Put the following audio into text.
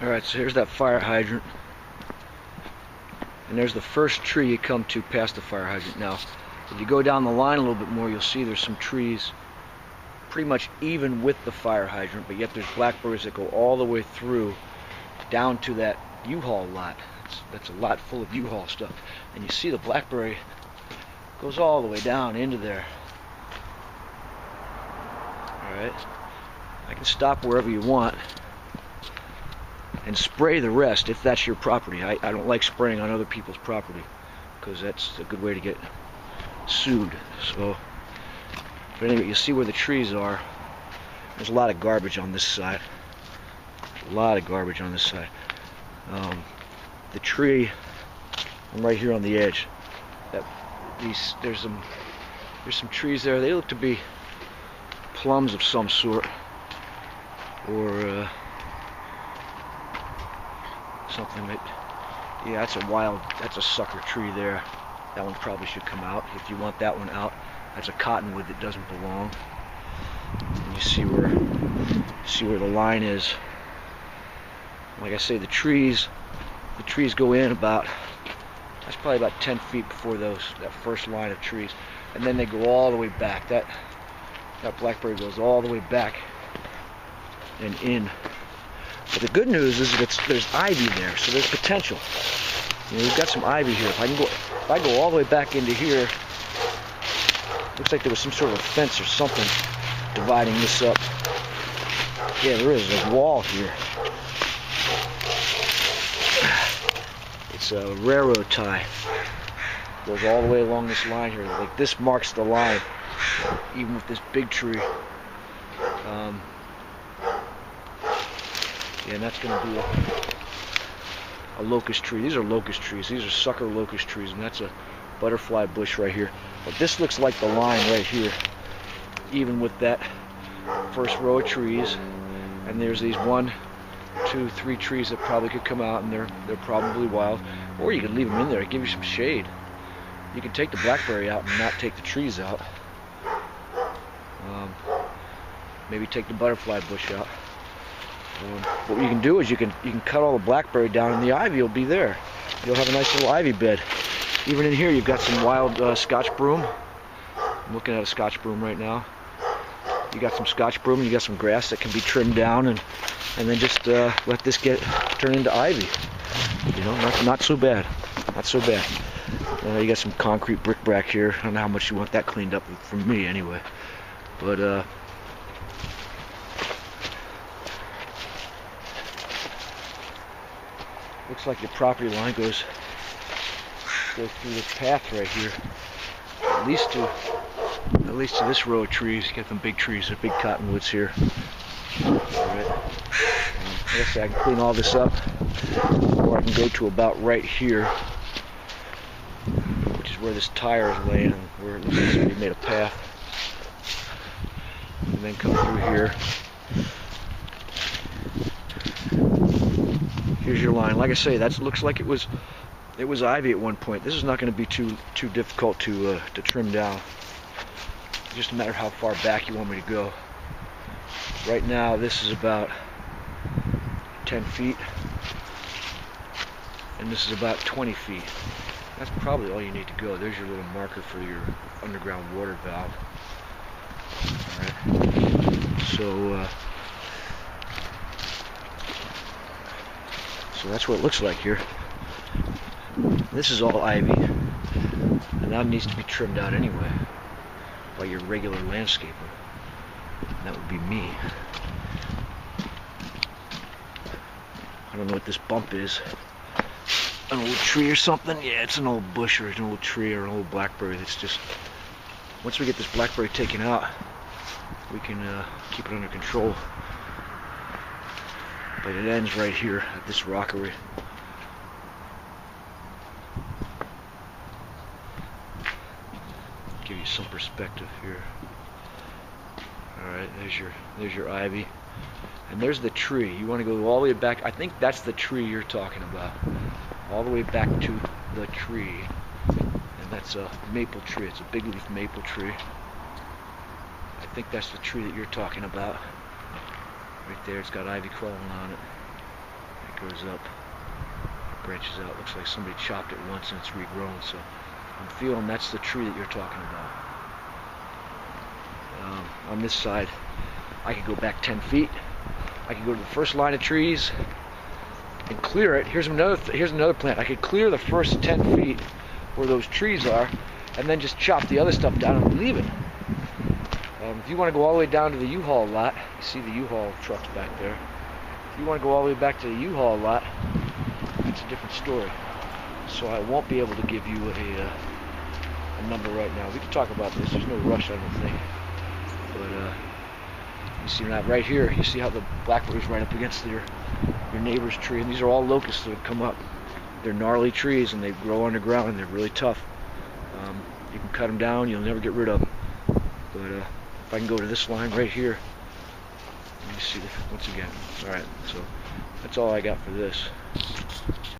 Alright, so here's that fire hydrant. And there's the first tree you come to past the fire hydrant. Now, if you go down the line a little bit more, you'll see there's some trees pretty much even with the fire hydrant, but yet there's blackberries that go all the way through down to that U-Haul lot. That's a lot full of U-Haul stuff. And you see the blackberry goes all the way down into there. Alright. I can stop wherever you want and spray the rest if that's your property. I don't like spraying on other people's property because that's a good way to get sued. So, but anyway, you see where the trees are. There's a lot of garbage on this side. A lot of garbage on this side. The tree, I'm right here on the edge. There's some trees there. They look to be plums of some sort, or something that, yeah, that's a sucker tree there. That one probably should come out if you want that one out. That's a cottonwood that doesn't belong. And you see where the line is. Like I say, the trees go in about, that's probably about 10 feet before that first line of trees, and then they go all the way back. That blackberry goes all the way back and in. But the good news is that there's ivy there, so there's potential. You know, we've got some ivy here. If I go all the way back into here, looks like there was some sort of fence or something dividing this up. Yeah, there is a wall here. It's a railroad tie. Goes all the way along this line here. Like, this marks the line, even with this big tree. Yeah, and that's going to be a locust tree. These are locust trees. These are sucker locust trees, and that's a butterfly bush right here. But this looks like the line right here, even with that first row of trees. And there's these 1, 2, 3 trees that probably could come out, and they're probably wild. Or you could leave them in there to give you some shade. You can take the blackberry out and not take the trees out. Maybe take the butterfly bush out. But what you can do is you can cut all the blackberry down, and the ivy will be there. You'll have a nice little ivy bed. Even in here, you've got some wild Scotch broom. I'm looking at a Scotch broom right now. You got some Scotch broom, and you got some grass that can be trimmed down, and then just let this turn into ivy. You know, not so bad. Not so bad. You got some concrete bric-a-brac here. I don't know how much you want that cleaned up from me, anyway. But looks like your property line goes through this path right here. At least to this row of trees. You got them big trees, the big cottonwoods here. Alright. I guess I can clean all this up, or I can go to about right here, which is where this tire is laying, and where it looks like somebody made a path. And then come through here. Here's your line. Like I say, that looks like it was ivy at one point. This is not going to be too difficult to trim down. It's just a matter of how far back you want me to go. Right now, this is about 10 feet, and this is about 20 feet. That's probably all you need to go. There's your little marker for your underground water valve. Alright. So that's what it looks like here. This is all ivy, and that needs to be trimmed out anyway by your regular landscaper. And that would be me. I don't know what this bump is. An old tree or something? Yeah, it's an old bush or an old tree or an old blackberry that's just... Once we get this blackberry taken out, we can keep it under control. But it ends right here at this rockery. Give you some perspective here. Alright, there's your ivy. And there's the tree. You want to go all the way back. I think that's the tree you're talking about. All the way back to the tree. And that's a maple tree. It's a big leaf maple tree. I think that's the tree that you're talking about. Right there, it's got ivy crawling on it. goes up, branches out. Looks like somebody chopped it once and it's regrown. So I'm feeling that's the tree that you're talking about. On this side, I could go back 10 feet. I could go to the first line of trees and clear it. Here's another plant. I could clear the first 10 feet where those trees are, and then just chop the other stuff down and leave it. If you want to go all the way down to the U-Haul lot, you see the U-Haul trucks back there. If you want to go all the way back to the U-Haul lot, that's a different story. So I won't be able to give you a number right now. We can talk about this. There's no rush, I don't think. But you see that right here. You see how the blackberry's right up against your neighbor's tree, and these are all locusts that have come up. They're gnarly trees, and they grow underground, and they're really tough. You can cut them down. You'll never get rid of them. But if I can go to this line right here, let me see once again. All right, so that's all I got for this.